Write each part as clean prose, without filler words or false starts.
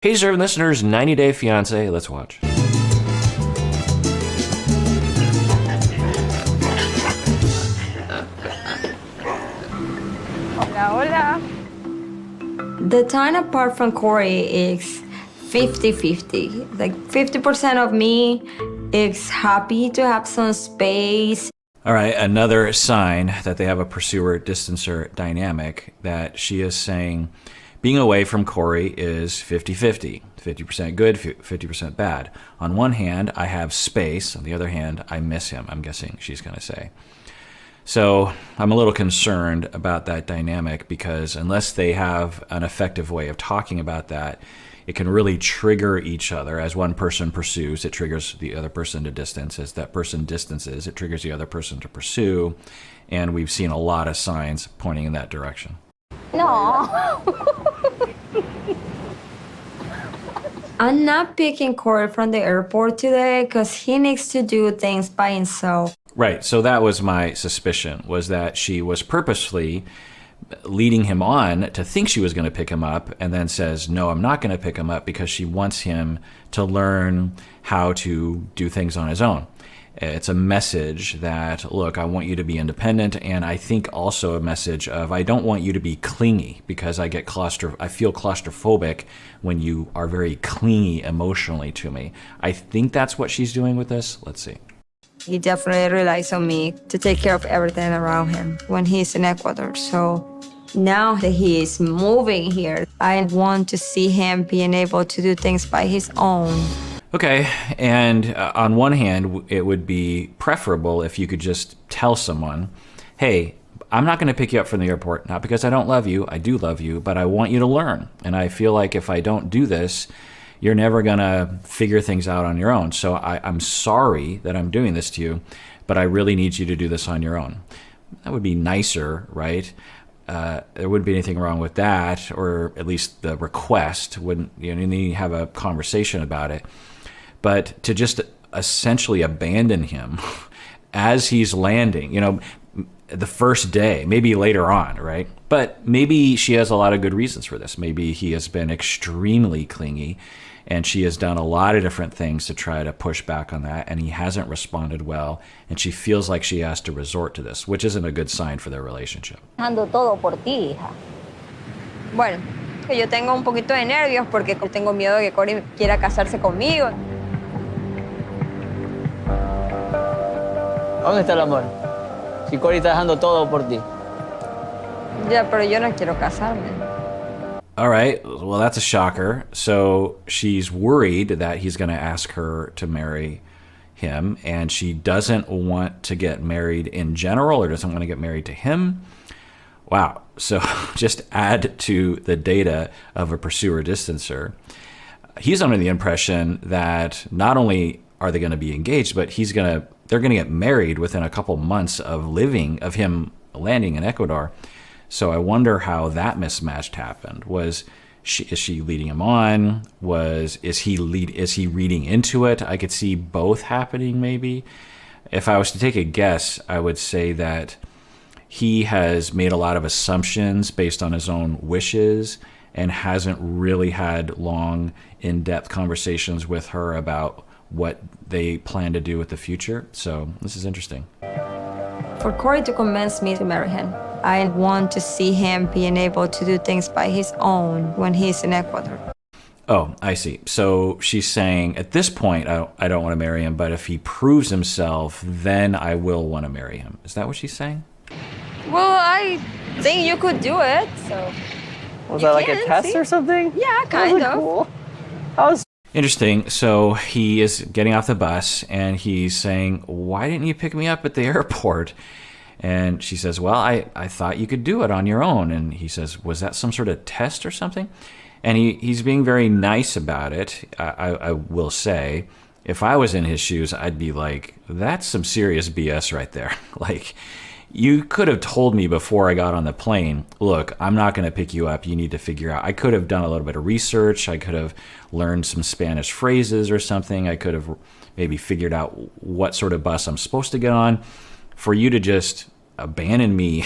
Hey, Deserving listeners, 90 Day Fiancé. Let's watch. Hola, hola. The time apart from Corey is 50-50. Like 50% of me is happy to have some space. All right, another sign that they have a pursuer-distancer dynamic, that she is saying being away from Corey is 50-50. 50% good, 50% bad. On one hand, I have space. On the other hand, I miss him, I'm guessing she's going to say. So I'm a little concerned about that dynamic because unless they have an effective way of talking about that, it can really trigger each other. As one person pursues, it triggers the other person to distance. As that person distances, it triggers the other person to pursue. And we've seen a lot of signs pointing in that direction. No. I'm not picking Corey from the airport today because he needs to do things by himself. Right, so that was my suspicion, was that she was purposefully leading him on to think she was going to pick him up and then says, no, I'm not going to pick him up because she wants him to learn how to do things on his own. It's a message that, look, I want you to be independent, and I think also a message of I don't want you to be clingy because I feel claustrophobic when you are very clingy emotionally to me. I think that's what she's doing with this. Let's see. He definitely relies on me to take care of everything around him when he's in Ecuador. So now that he is moving here, I want to see him being able to do things by his own. Okay, and on one hand, it would be preferable if you could just tell someone, hey, I'm not going to pick you up from the airport, not because I don't love you, I do love you, but I want you to learn. And I feel like if I don't do this, you're never going to figure things out on your own. So I'm sorry that I'm doing this to you, but I really need you to do this on your own. That would be nicer, right? There wouldn't be anything wrong with that, or at least the request wouldn't, you need to have a conversation about it. But to just essentially abandon him as he's landing, the first day, maybe later on, right? But maybe she has a lot of good reasons for this. Maybe he has been extremely clingy and she has done a lot of different things to try to push back on that, and he hasn't responded well, and she feels like she has to resort to this, which isn't a good sign for their relationship. Dejando todo por ti, hija. Bueno, que yo tengo un poquito de nervios porque tengo miedo de que Corey quiera casarse conmigo. ¿Dónde está el amor? Si Corey está dejando todo por ti. Ya, pero yo no quiero casarme. All right, well, that's a shocker. So she's worried that he's going to ask her to marry him, and she doesn't want to get married in general, or doesn't want to get married to him. Wow. So just add to the data of a pursuer-distancer. He's under the impression that not only are they going to be engaged, but they're going to get married within a couple months of him landing in Ecuador. So I wonder how that mismatch happened. Is she leading him on? Is he reading into it? I could see both happening maybe. If I was to take a guess, I would say that he has made a lot of assumptions based on his own wishes and hasn't really had long, in-depth conversations with her about what they plan to do with the future. So this is interesting. For Corey to convince me to marry him, I want to see him being able to do things by his own when he's in Ecuador. Oh, I see. So she's saying, at this point, I don't want to marry him, but if he proves himself, then I will want to marry him. Is that what she's saying? Well, I think you could do it, so... Was that like a test or something? Yeah, kind of. Cool. Interesting. So he is getting off the bus and he's saying, why didn't you pick me up at the airport? And she says, well, I thought you could do it on your own. And he says, was that some sort of test or something? And he's being very nice about it. I will say, if I was in his shoes, I'd be like, that's some serious BS right there. Like, you could have told me before I got on the plane, look, I'm not going to pick you up. You need to figure out. I could have done a little bit of research. I could have learned some Spanish phrases or something. I could have maybe figured out what sort of bus I'm supposed to get on. For you to just abandon me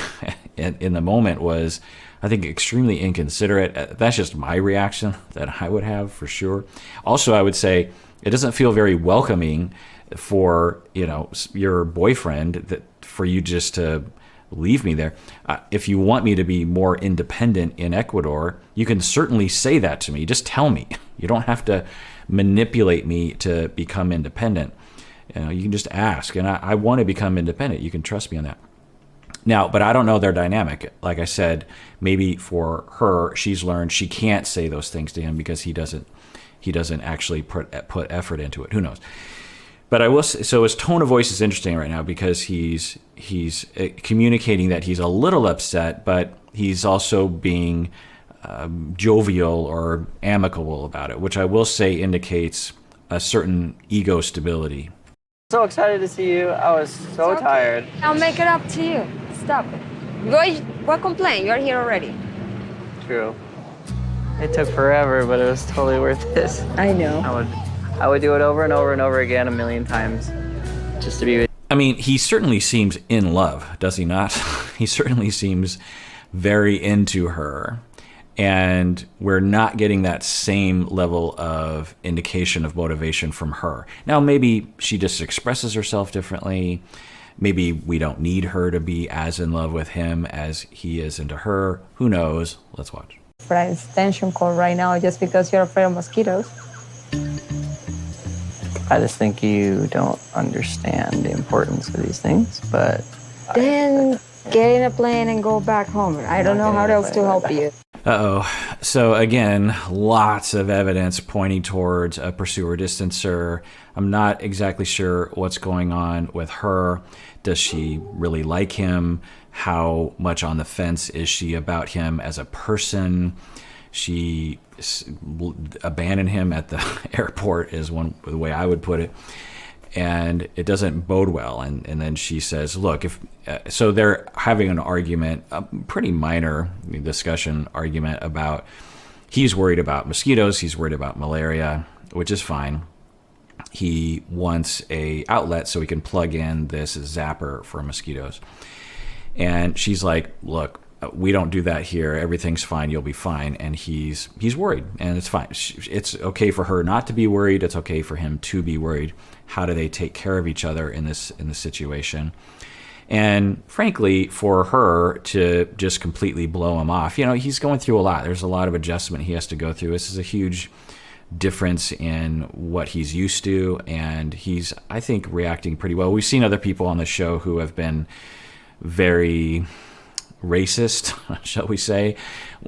in the moment was, I think extremely inconsiderate. That's just my reaction that I would have for sure. Also, I would say it doesn't feel very welcoming for, your boyfriend for you just to leave me there. If you want me to be more independent in Ecuador, you can certainly say that to me. Just tell me. You don't have to manipulate me to become independent. You can just ask, and I want to become independent. You can trust me on that. Now, but I don't know their dynamic. Like I said, maybe for her, she's learned she can't say those things to him because he doesn't actually put effort into it. Who knows? But I will say, so his tone of voice is interesting right now because he's communicating that he's a little upset, but he's also being jovial or amicable about it, which I will say indicates a certain ego stability. So excited to see you. I was so tired. I'll make it up to you. Stop it. What complaint? You're here already. True. It took forever, but it was totally worth it. I know. I would do it over and over and over again 1,000,000 times just to be with. I mean, he certainly seems in love, does he not? He certainly seems very into her. And we're not getting that same level of indication of motivation from her. Now, maybe she just expresses herself differently. Maybe we don't need her to be as in love with him as he is into her. Who knows? Let's watch. Friend's tension call right now just because you're afraid of mosquitoes. I just think you don't understand the importance of these things, but. Then get in a plane and go back home. I don't know how else to help you. Uh-oh. So again, lots of evidence pointing towards a pursuer distancer. I'm not exactly sure what's going on with her. Does she really like him? How much on the fence is she about him as a person? She abandoned him at the airport is the way I would put it. And it doesn't bode well. And then she says, look, so they're having an argument, a pretty minor discussion argument about he's worried about mosquitoes, he's worried about malaria, which is fine. He wants a outlet so he can plug in this zapper for mosquitoes. And she's like, look, we don't do that here. Everything's fine. You'll be fine. And he's worried, and it's fine. It's okay for her not to be worried. It's okay for him to be worried. How do they take care of each other in this situation? And frankly, for her to just completely blow him off, he's going through a lot. There's a lot of adjustment he has to go through. This is a huge difference in what he's used to, and he's, I think, reacting pretty well. We've seen other people on the show who have been very racist, shall we say,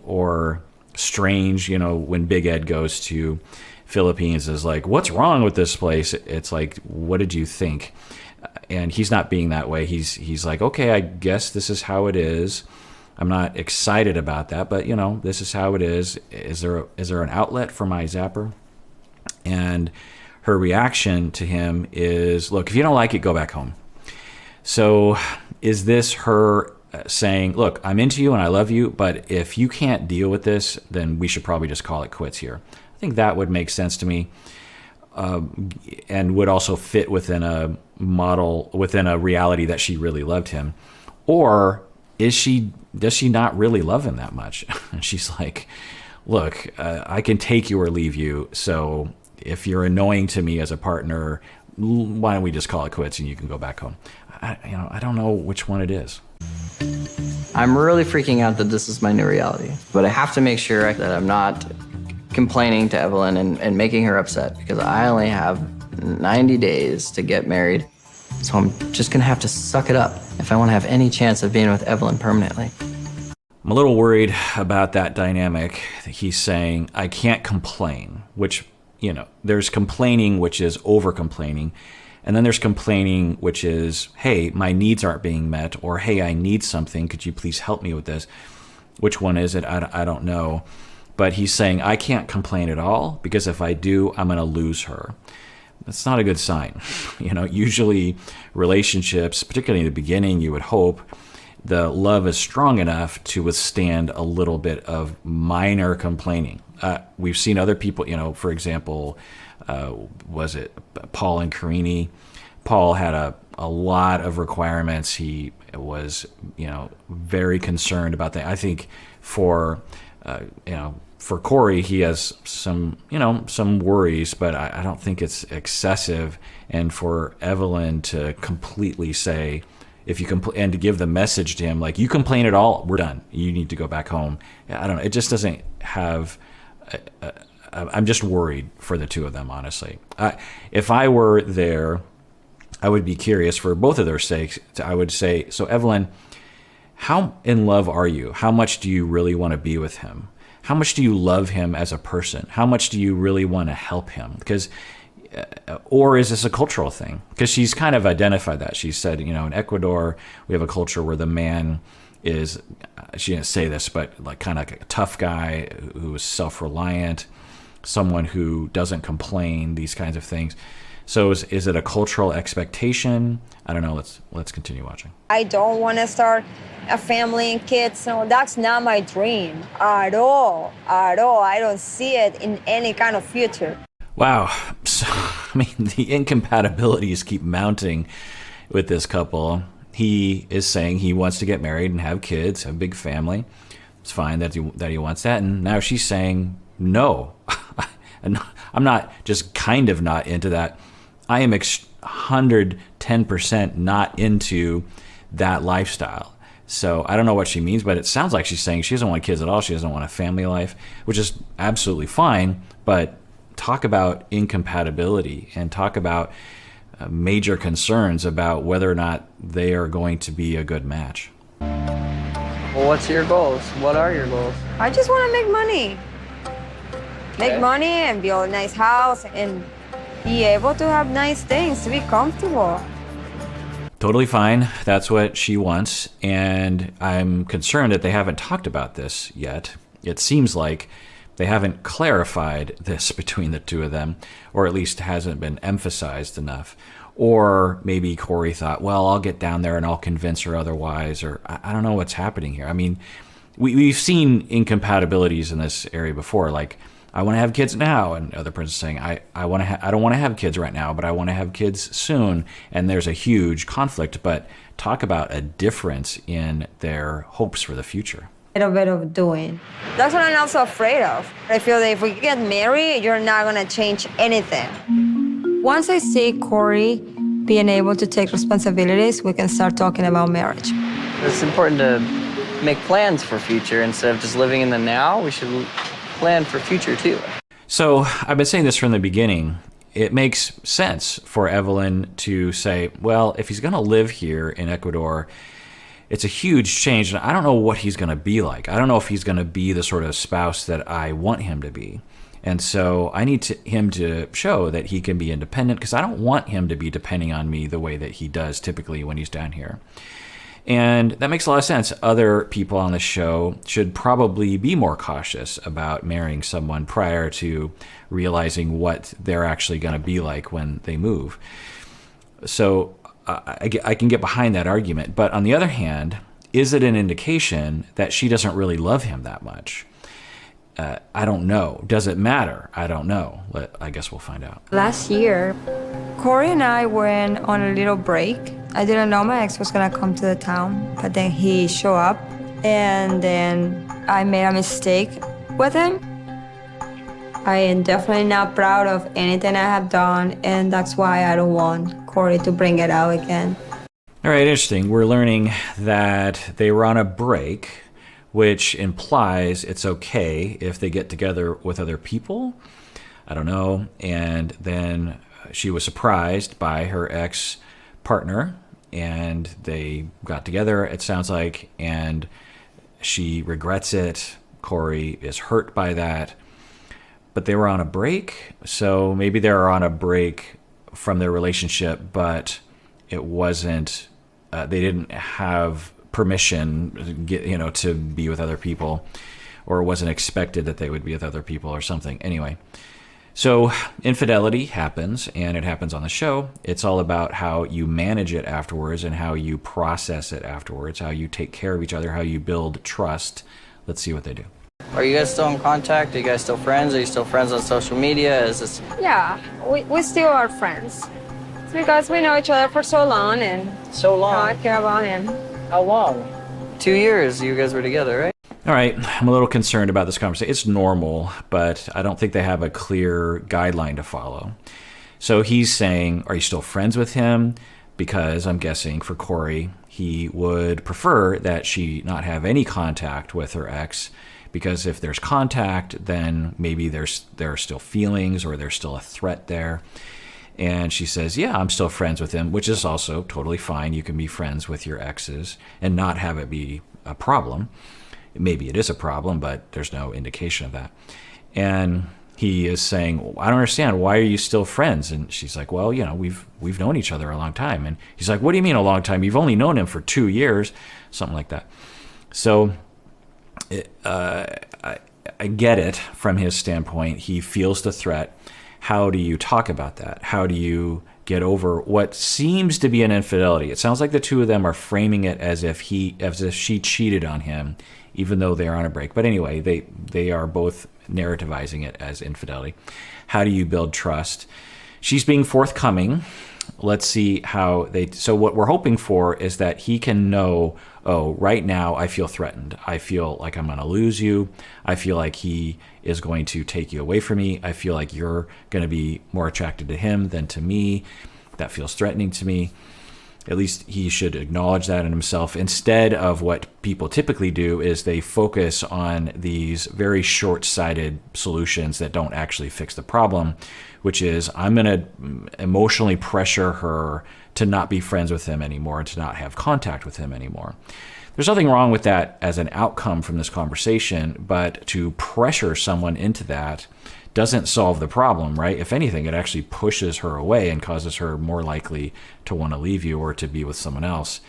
or strange. When Big Ed goes to Philippines, is like, what's wrong with this place? It's like, what did you think? And he's not being that way. He's like, okay, I guess this is how it is. I'm not excited about that, but this is how it is. Is there an outlet for my zapper? And her reaction to him is, look, if you don't like it, go back home. So is this her saying, look, I'm into you and I love you, but if you can't deal with this, then we should probably just call it quits here? I think that would make sense to me, and would also fit within a model, within a reality that she really loved him. Or does she not really love him that much? And she's like, look, I can take you or leave you. So if you're annoying to me as a partner, why don't we just call it quits and you can go back home? I don't know which one it is. I'm really freaking out that this is my new reality, but I have to make sure that I'm not complaining to Evelin and making her upset, because I only have 90 days to get married. So I'm just gonna have to suck it up if I want to have any chance of being with Evelin permanently. I'm a little worried about that dynamic. He's saying, I can't complain, which, there's complaining, which is over complaining. And then there's complaining, which is, hey, my needs aren't being met, or hey, I need something. Could you please help me with this? Which one is it? I don't know. But he's saying, I can't complain at all, because if I do, I'm going to lose her. That's not a good sign. Usually relationships, particularly in the beginning, you would hope the love is strong enough to withstand a little bit of minor complaining. We've seen other people, for example, was it Paul and Karini? Paul had a lot of requirements. He was, very concerned about that. I think for, for Corey, he has some worries, but I don't think it's excessive. And for Evelin to completely say, if you and to give the message to him, like, you complain at all, we're done. You need to go back home. I don't know. It just doesn't have. I'm just worried for the two of them, honestly. If I were there, I would be curious for both of their sakes. I would say, so Evelin, how in love are you? How much do you really want to be with him? How much do you love him as a person? How much do you really want to help him? Because, or is this a cultural thing? Because she's kind of identified that. She said, in Ecuador, we have a culture where the man is, she didn't say this, but like kind of like a tough guy who is self-reliant, someone who doesn't complain, these kinds of things. So is it a cultural expectation? I don't know. Let's continue watching. I don't want to start a family and kids. No, that's not my dream at all. At all. I don't see it in any kind of future. Wow. So, the incompatibilities keep mounting with this couple. He is saying he wants to get married and have kids, have a big family. It's fine that he wants that. And now she's saying, no, I'm not just kind of not into that. I am 110% not into that lifestyle. So I don't know what she means, but it sounds like she's saying she doesn't want kids at all. She doesn't want a family life, which is absolutely fine. But talk about incompatibility and talk about major concerns about whether or not they are going to be a good match. Well, what's your goals? What are your goals? I just want to make money. Make money and build a nice house and be able to have nice things, to be comfortable. Totally fine. That's what she wants. And I'm concerned that they haven't talked about this yet. It seems like they haven't clarified this between the two of them, or at least hasn't been emphasized enough. Or maybe Corey thought, well, I'll get down there and I'll convince her otherwise, or I don't know what's happening here. I mean, we've seen incompatibilities in this area before, like, I want to have kids now, and the other person's saying, I don't want to have kids right now, but I want to have kids soon, and there's a huge conflict. But talk about a difference in their hopes for the future. A little bit of doing. That's what I'm also afraid of. I feel that if we get married, you're not going to change anything. Once I see Corey being able to take responsibilities, we can start talking about marriage. It's important to make plans for future instead of just living in the now. We should plan for future too. So I've been saying this from the beginning. It makes sense for Evelin to say, well, if he's going to live here in Ecuador, it's a huge change, and I don't know what he's going to be like. I don't know if he's going to be the sort of spouse that I want him to be. And so I need him to show that he can be independent, because I don't want him to be depending on me the way that he does typically when he's down here. And that makes a lot of sense. Other people on the show should probably be more cautious about marrying someone prior to realizing what they're actually going to be like when they move. So I can get behind that argument. But on the other hand, is it an indication that she doesn't really love him that much? I don't know. Does it matter? I don't know. I guess we'll find out. Last year, Corey and I went on a little break. I didn't know my ex was gonna come to the town, but then he showed up, and then I made a mistake with him. I am definitely not proud of anything I have done, and that's why I don't want Corey to bring it out again. All right, interesting. We're learning that they were on a break, which implies it's okay if they get together with other people. I don't know. And then she was surprised by her ex-partner, and they got together, it sounds like, and she regrets it. Corey is hurt by that. But they were on a break, so maybe they were on a break from their relationship, but it wasn't, they didn't have permission, to be with other people, or it wasn't expected that they would be with other people or something. Anyway, so infidelity happens, and it happens on the show. It's all about how you manage it afterwards and how you process it afterwards, how you take care of each other, how you build trust. Let's see what they do. Are you guys still in contact? Are you guys still friends? Are you still friends on social media? Is this... Yeah, we still are friends. It's because we know each other for so long, and So long? I care about him. How long? 2 years you guys were together, right? All right, I'm a little concerned about this conversation. It's normal, but I don't think they have a clear guideline to follow. So he's saying, are you still friends with him? Because I'm guessing for Corey, he would prefer that she not have any contact with her ex, because if there's contact, then maybe there are still feelings or there's still a threat there. And she says, yeah, I'm still friends with him, which is also totally fine. You can be friends with your exes and not have it be a problem. Maybe it is a problem, but there's no indication of that. And he is saying, well, I don't understand. Why are you still friends? And she's like, well, we've known each other a long time. And he's like, what do you mean a long time? You've only known him for 2 years, something like that. So I get it from his standpoint. He feels the threat. How do you talk about that? How do you get over what seems to be an infidelity? It sounds like the two of them are framing it as if she cheated on him, even though they're on a break. But anyway, they are both narrativizing it as infidelity. How do you build trust? She's being forthcoming. Let's see how so what we're hoping for is that he can know, oh, right now I feel threatened. I feel like I'm going to lose you. I feel like he is going to take you away from me. I feel like you're going to be more attracted to him than to me. That feels threatening to me. At least he should acknowledge that in himself, instead of what people typically do is they focus on these very short-sighted solutions that don't actually fix the problem, which is, I'm going to emotionally pressure her to not be friends with him anymore and to not have contact with him anymore. There's nothing wrong with that as an outcome from this conversation, but to pressure someone into that doesn't solve the problem, right? If anything, it actually pushes her away and causes her more likely to want to leave you or to be with someone else.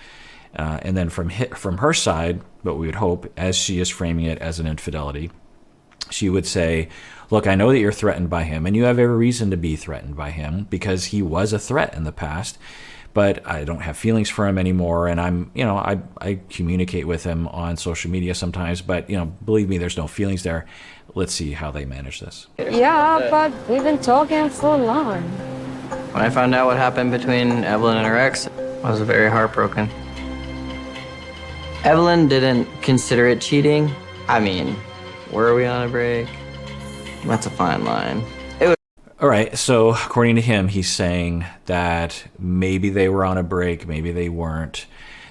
And then from her side, what we would hope, as she is framing it as an infidelity, she would say, look, I know that you're threatened by him, and you have every reason to be threatened by him because he was a threat in the past, but I don't have feelings for him anymore. And I communicate with him on social media sometimes, but believe me, there's no feelings there. Let's see how they manage this. Yeah, but we've been talking for long. When I found out what happened between Evelyn and her ex, I was very heartbroken. Evelyn didn't consider it cheating. I mean, were we on a break? That's a fine line. All right, so according to him, he's saying that maybe they were on a break, maybe they weren't.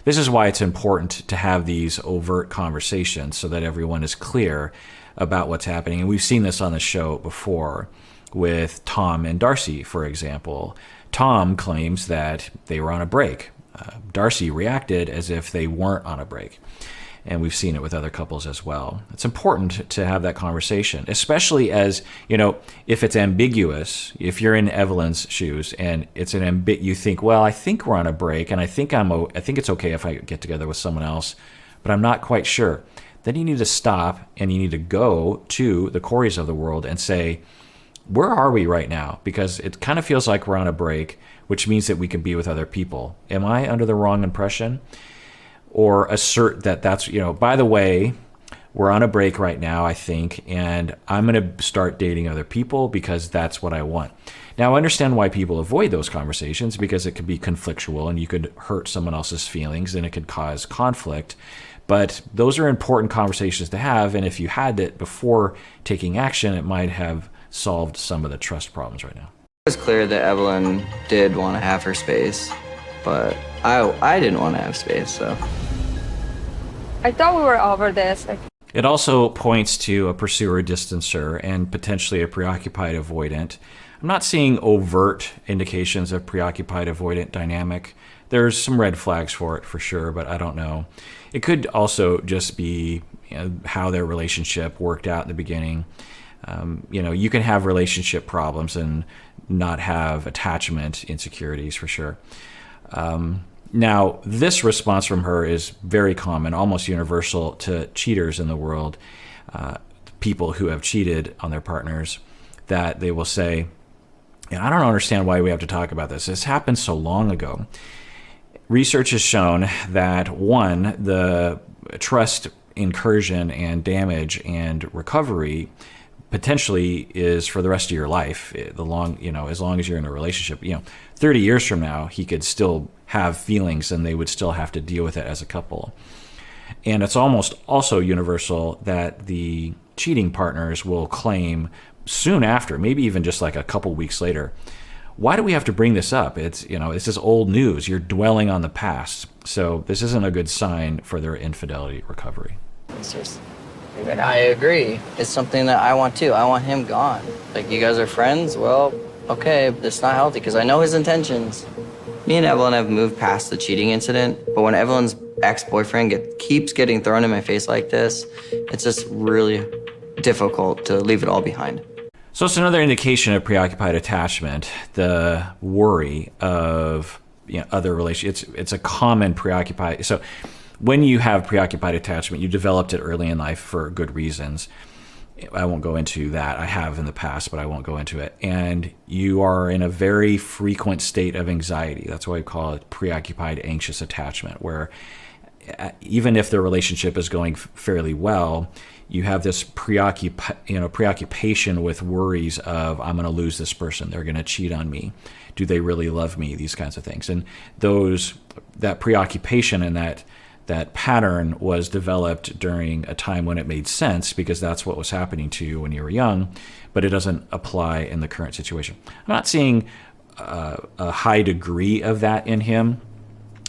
This is why it's important to have these overt conversations so that everyone is clear about what's happening. And we've seen this on the show before with Tom and Darcy, for example. Tom claims that they were on a break. Darcy reacted as if they weren't on a break. And we've seen it with other couples as well. It's important to have that conversation, especially as, if it's ambiguous, if you're in Evelyn's shoes and it's you think, well, I think we're on a break and I think it's okay if I get together with someone else, but I'm not quite sure. Then you need to stop and you need to go to the Coreys of the world and say, where are we right now? Because it kind of feels like we're on a break, which means that we can be with other people. Am I under the wrong impression? Or assert that that's, by the way, we're on a break right now, I think, and I'm going to start dating other people because that's what I want. Now, I understand why people avoid those conversations because it could be conflictual and you could hurt someone else's feelings and it could cause conflict. But those are important conversations to have, and if you had it before taking action, it might have solved some of the trust problems right now. It was clear that Evelyn did want to have her space, but I didn't want to have space, so. I thought we were over this. It also points to a pursuer distancer and potentially a preoccupied avoidant. I'm not seeing overt indications of preoccupied avoidant dynamic. There's some red flags for it for sure, but I don't know. It could also just be how their relationship worked out in the beginning. You can have relationship problems and not have attachment insecurities for sure. Now, this response from her is very common, almost universal to cheaters in the world, people who have cheated on their partners, that they will say, I don't understand why we have to talk about this. This happened so long ago. Research has shown that, one, the trust incursion and damage and recovery potentially is for the rest of your life. As long as you're in a relationship, 30 years from now, he could still have feelings and they would still have to deal with it as a couple. And it's almost also universal that the cheating partners will claim soon after, maybe even just like a couple weeks later, why do we have to bring this up? It's, you know, it's just old news. You're dwelling on the past. So this isn't a good sign for their infidelity recovery. I agree. It's something that I want too. I want him gone. Like, you guys are friends? Well, okay, it's not healthy because I know his intentions. Me and Evelyn have moved past the cheating incident, but when Evelyn's ex-boyfriend keeps getting thrown in my face like this, it's just really difficult to leave it all behind. So it's another indication of preoccupied attachment, the worry of, you know, other relationships. It's a common preoccupied. So when you have preoccupied attachment, you developed it early in life for good reasons. I won't go into that. I have in the past, but I won't go into it. And you are in a very frequent state of anxiety. That's why we call it preoccupied anxious attachment, where even if the relationship is going fairly well, you have this preoccupation with worries of, I'm going to lose this person. They're going to cheat on me. Do they really love me? These kinds of things. And that preoccupation and that pattern was developed during a time when it made sense, because that's what was happening to you when you were young, but it doesn't apply in the current situation. I'm not seeing a high degree of that in him,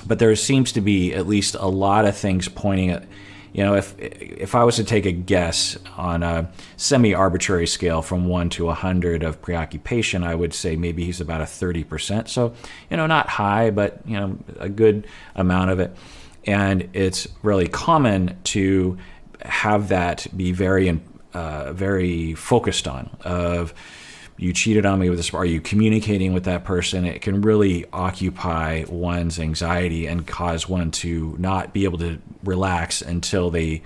but there seems to be at least a lot of things pointing at, you know, if I was to take a guess on a semi-arbitrary scale from 1 to 100 of preoccupation, I would say maybe he's about a 30%. So, you know, not high, but, you know, a good amount of it. And it's really common to have that be very focused on, of, you cheated on me with this, are you communicating with that person? It can really occupy one's anxiety and cause one to not be able to relax until they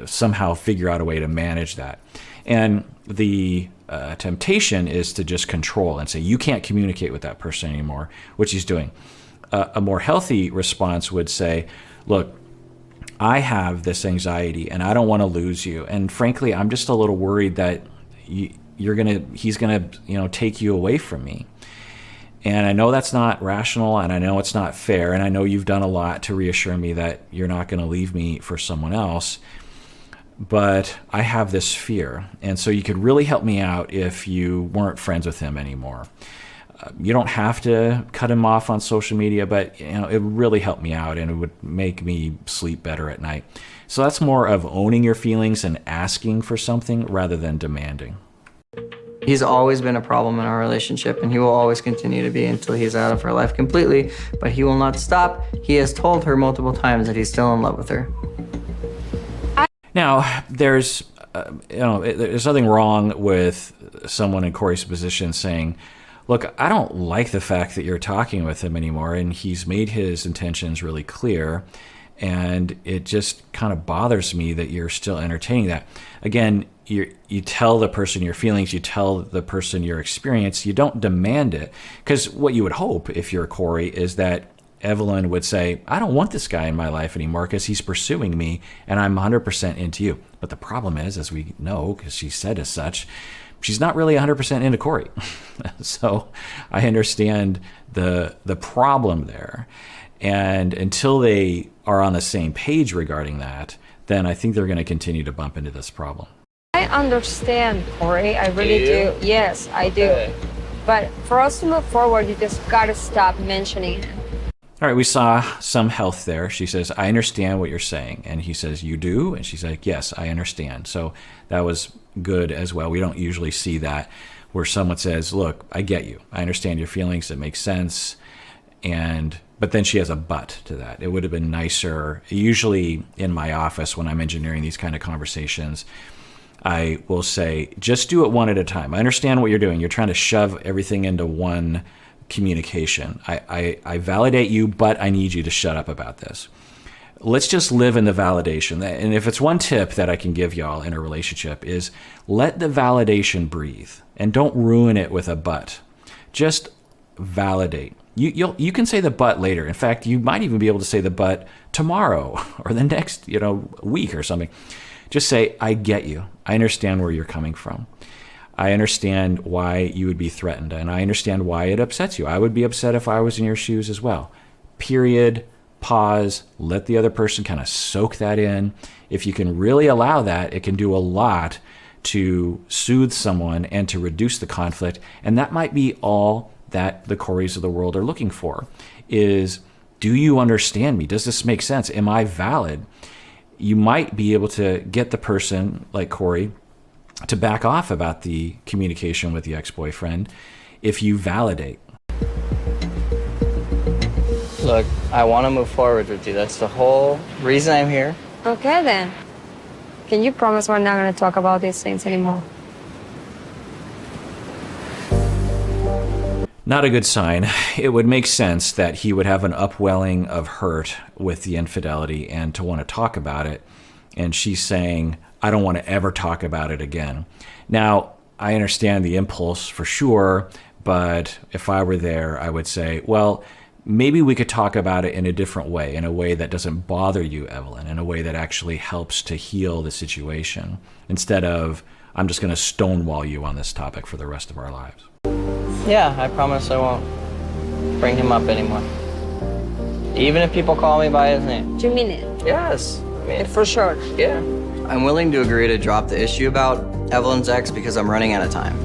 somehow figure out a way to manage that. And the temptation is to just control and say, you can't communicate with that person anymore, which he's doing. A more healthy response would say, look, I have this anxiety and I don't want to lose you. And frankly, I'm just a little worried that he's gonna, you know, take you away from me. And I know that's not rational, and I know it's not fair, and I know you've done a lot to reassure me that you're not going to leave me for someone else, but I have this fear. And so you could really help me out if you weren't friends with him anymore. You don't have to cut him off on social media, but, you know, it would really help me out, and it would make me sleep better at night. So that's more of owning your feelings and asking for something rather than demanding. He's always been a problem in our relationship, and he will always continue to be until he's out of her life completely, but he will not stop. He has told her multiple times that he's still in love with her. Now, there's nothing wrong with someone in Corey's position saying, look, I don't like the fact that you're talking with him anymore, and he's made his intentions really clear, and it just kind of bothers me that you're still entertaining that. Again, you tell the person your feelings, you tell the person your experience, you don't demand it. Because what you would hope, if you're Corey, is that Evelyn would say, I don't want this guy in my life anymore because he's pursuing me and I'm 100% into you. But the problem is, as we know, because she said as such, she's not really 100% into Corey. So I understand the problem there. And until they are on the same page regarding that, then I think they're going to continue to bump into this problem. I understand, Corey. I really do. Yes, I do. But for us to move forward, you just gotta stop mentioning him. All right, we saw some health there. She says, I understand what you're saying. And he says, you do? And she's like, yes, I understand. So that was good as well. We don't usually see that, where someone says, look, I get you. I understand your feelings. It makes sense. But then she has a but to that. It would have been nicer. Usually in my office, when I'm engineering these kind of conversations, I will say, just do it one at a time. I understand what you're doing. You're trying to shove everything into one communication. I validate you, but I need you to shut up about this. Let's just live in the validation. And if it's one tip that I can give y'all in a relationship, is let the validation breathe and don't ruin it with a but. Just validate. You can say the but later. In fact, you might even be able to say the but tomorrow or the next week or something. Just say, I get you. I understand where you're coming from. I understand why you would be threatened, and I understand why it upsets you. I would be upset if I was in your shoes as well. Period. pause, let the other person kind of soak that in. If you can really allow that, it can do a lot to soothe someone and to reduce the conflict. And that might be all that the Corys of the world are looking for is, do you understand me? Does this make sense? Am I valid? You might be able to get the person like Cory to back off about the communication with the ex-boyfriend if you validate. Look, I want to move forward with you. That's the whole reason I'm here. Okay then. Can you promise we're not going to talk about these things anymore? Not a good sign. It would make sense that he would have an upwelling of hurt with the infidelity and to want to talk about it. And she's saying, I don't want to ever talk about it again. Now, I understand the impulse for sure, but if I were there, I would say, well, maybe we could talk about it in a different way, in a way that doesn't bother you, Evelin, in a way that actually helps to heal the situation, instead of, I'm just going to stonewall you on this topic for the rest of our lives. Yeah, I promise I won't bring him up anymore. Even if people call me by his name. Do you mean it? Yes. I mean, For sure. yeah. I'm willing to agree to drop the issue about Evelyn's ex because I'm running out of time.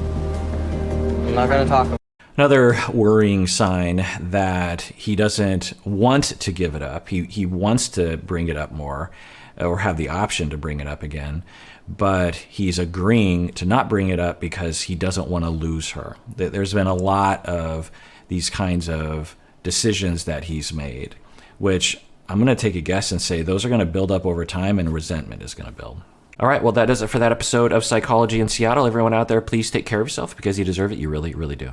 I'm not going to talk about it. Another worrying sign that he doesn't want to give it up. He wants to bring it up more or have the option to bring it up again, but he's agreeing to not bring it up because he doesn't want to lose her. There's been a lot of these kinds of decisions that he's made, which I'm going to take a guess and say those are going to build up over time and resentment is going to build. All right, well, that does it for that episode of Psychology in Seattle. Everyone out there, please take care of yourself because you deserve it. You really, really do.